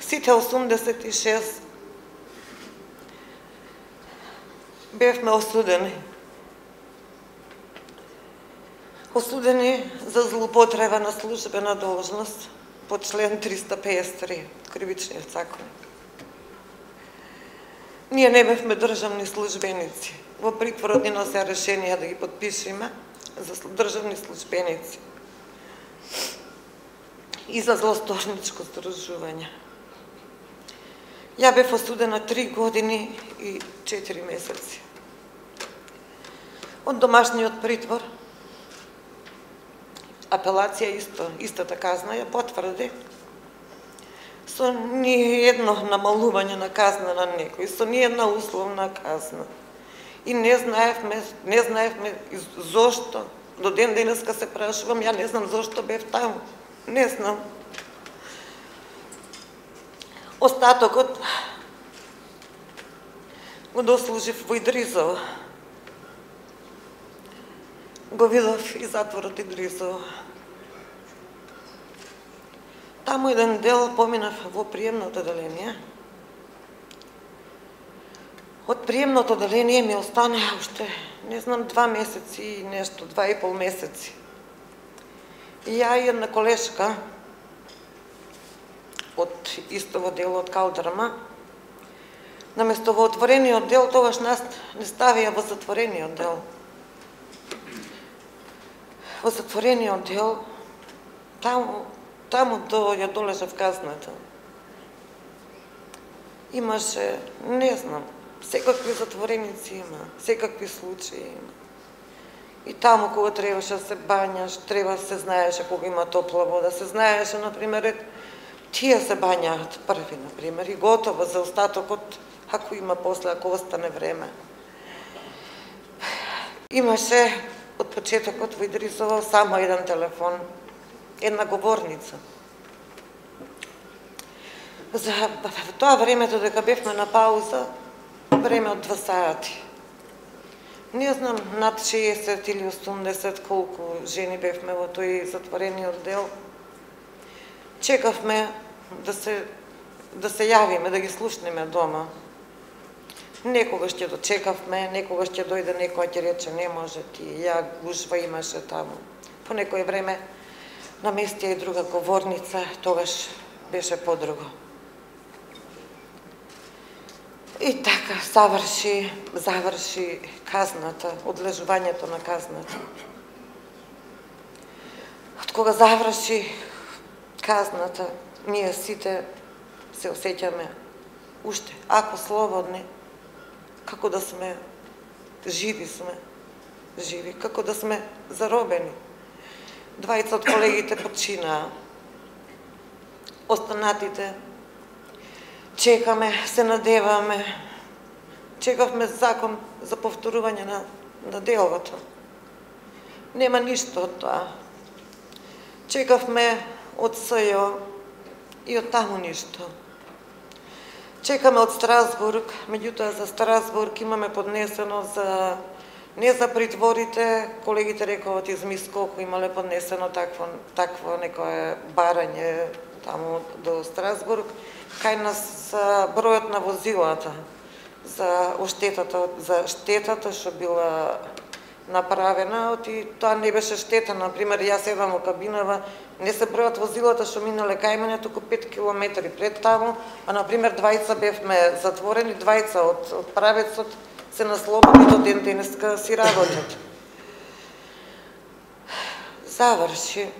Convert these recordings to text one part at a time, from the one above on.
Сите 86 бевме осудени. Осудени за злоупотреба на службена должност по член 353 Кривичниот закон. Ние не бевме државни службеници. Во притворот ни носе решение да ги подпишеме за државни службеници и за злосторничко здружување. Ја бев осудена 3 години и 4 месеци. Од домашниот притвор, апелација истата казна ја потврди со ниедно намалување на казна на некој, со ниедна условна казна. И не знаевме зошто. До ден денеска се прашувам, ја не знам зошто бев таму. Не знам. Остатокот го дослужив во Идризово. Го видов и затворот Идризово. Таму еден дел поминав во приемното оделение. Од приемното оделение ми остане уште, не знам, 2 месеци и нешто, 2,5 месеци. И ја и една колешка од истово дело од Калдрама, наместо во отворениот дел, тогаш нас не ставија во затворениот дел. Во затворениот дел, таму ја долежав казната. Имаше, не знам, секакви затвореници има, секакви случаи има. И таму кога требаше да се бањаш, треба се знаеше кога има топла вода, се знаеше, например, тие се бањаат први, например, и готово за остатокот, ако има после, ако остане време. Имаше од почетокот во Идризово само еден телефон, една говорница. За тоа времето дека бевме на пауза, време од 2 сати. Не знам над 60 или 80 колку жени бевме во тој затворениот дел. Чекавме да се јавиме, да ги слушнеме дома. Некогаш ќе дочекавме, некогаш ќе дојде некој ќе рече не може ти, ја гужва имаше таму. По некој време наместија и друга говорница, тогаш беше подруго. И така заврши казната, одлежувањето на казната. Од кога заврши казната, ние сите се осеќаме уште, ако слободни, како да сме живи, како да сме заробени. 2 од колегите починаа. Останатите чекаме, се надеваме, чекавме закон за повторување на делото. Нема ништо од тоа. Чекавме од СЈО и од таму ништо. Чекаме од Страсбург, меѓутоа за Страсбург имаме поднесено не за притворите, колегите рекоат измис колку имале поднесено такво некое барање таму до Страсбург, кај нас бројот на возилата, за штетата што била направена, и тоа не беше штета. Например, јас седам во кабинава, не се бројат возилата што минале кај мене, туку 5 километри пред таму, а например 2 бевме затворени, 2 од правецот се на слобода до ден денеска си работат. Заврши.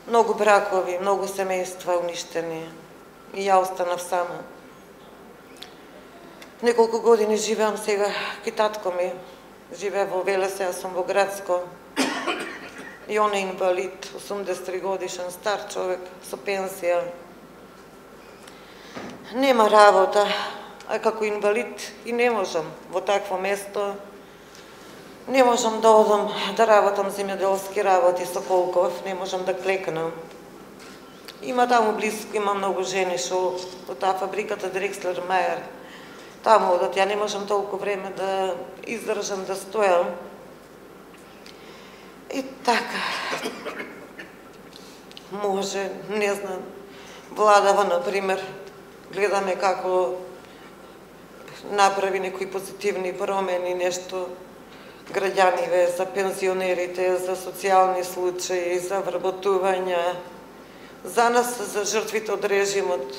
Многу бракови, многу семејства уништени. И ја останав сама. Неколку години живеам сега, ки татко ми живее во Велесе, јас сум во Градско. И он е инвалид, 83 годишен, стар човек, со пенсија. Нема работа, а како инвалид и не можам во такво место. Не можам да одам да работам земјоделски работи со Колков, не можам да клекнам. Има таму близко, има многу жени што во таа фабриката Дрекслер Мајер. Таму одат, ја не можам толку време да издржам, да стојам. И така, може, не знам, владава, например, гледаме како направи некои позитивни промени, нешто граѓаниве, за пензионерите, за социјални случаи, за вработувања, за нас, за жртвите од режимот,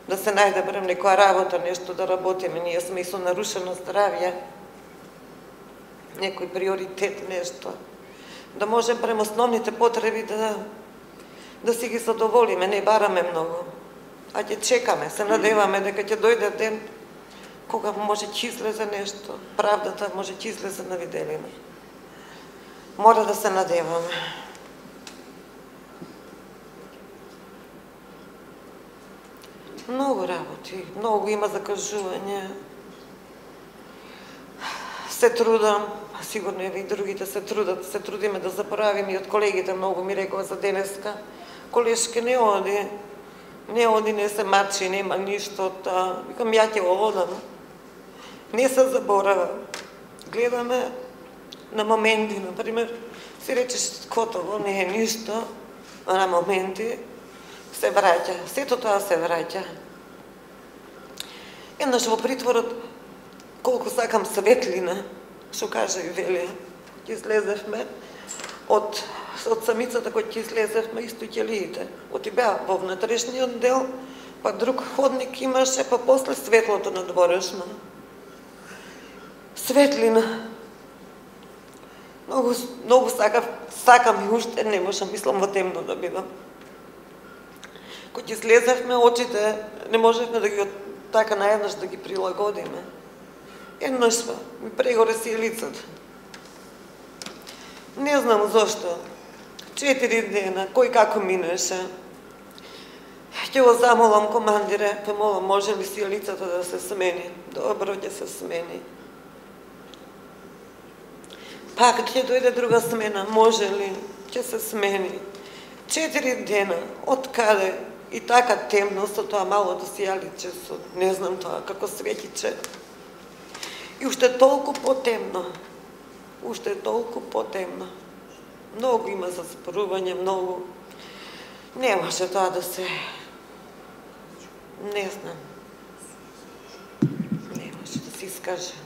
да се најде барем некоја работа, нешто да работиме, ние сме и со нарушено здравје, некој приоритет, нешто, да можем прем основните потреби да си ги задоволиме, не бараме многу, а ќе чекаме, се надеваме дека ќе дојде ден кога може ќе излезе нешто, правдата може ќе излезе на виделина. Мора да се надеваме. Многу работи, многу има закажување. Се трудам, сигурно и другите се трудат, се трудиме да заправиме, и од колегите многу ми рекува за денеска. Колешке не оди, не се мачи, нема ништо, викам ја ќе одам. Не се заборава. Гледаме на моменти, например, си речеш готово, не е ништо, а на моменти се враќа, сето тоа се враќа. Еднаш во притворот, колку сакам светлина, што кажа и Велија, ќе излезевме од самицата кој ќе излезевме исто ќелиите. Оти беа во внатрешниот дел, па друг ходник имаше, па после светлото надворешно. Светлина. Многу сакам и уште не можам, мислам во темно да бидам. Кога ќе слезевме, очите не можевме да ги така наеднаш да ги прилагодиме. Еднаш ми прегоре си лицата. Не знам зошто. 4 дена, кој како минеше. Ќе го замолам командире, па молам, може ли си лицата да се смени? Добро, ќе се смени. Пак ќе дојде друга смена, може ли? Ќе се смени. 4 дена, од каде? И така темно, со тоа мало да си јаличе, со не знам тоа, како светиче. И уште толку потемно. Уште толку потемно. Многу има за зборување, многу. Не може тоа да се... Не знам. Не може да се искаже.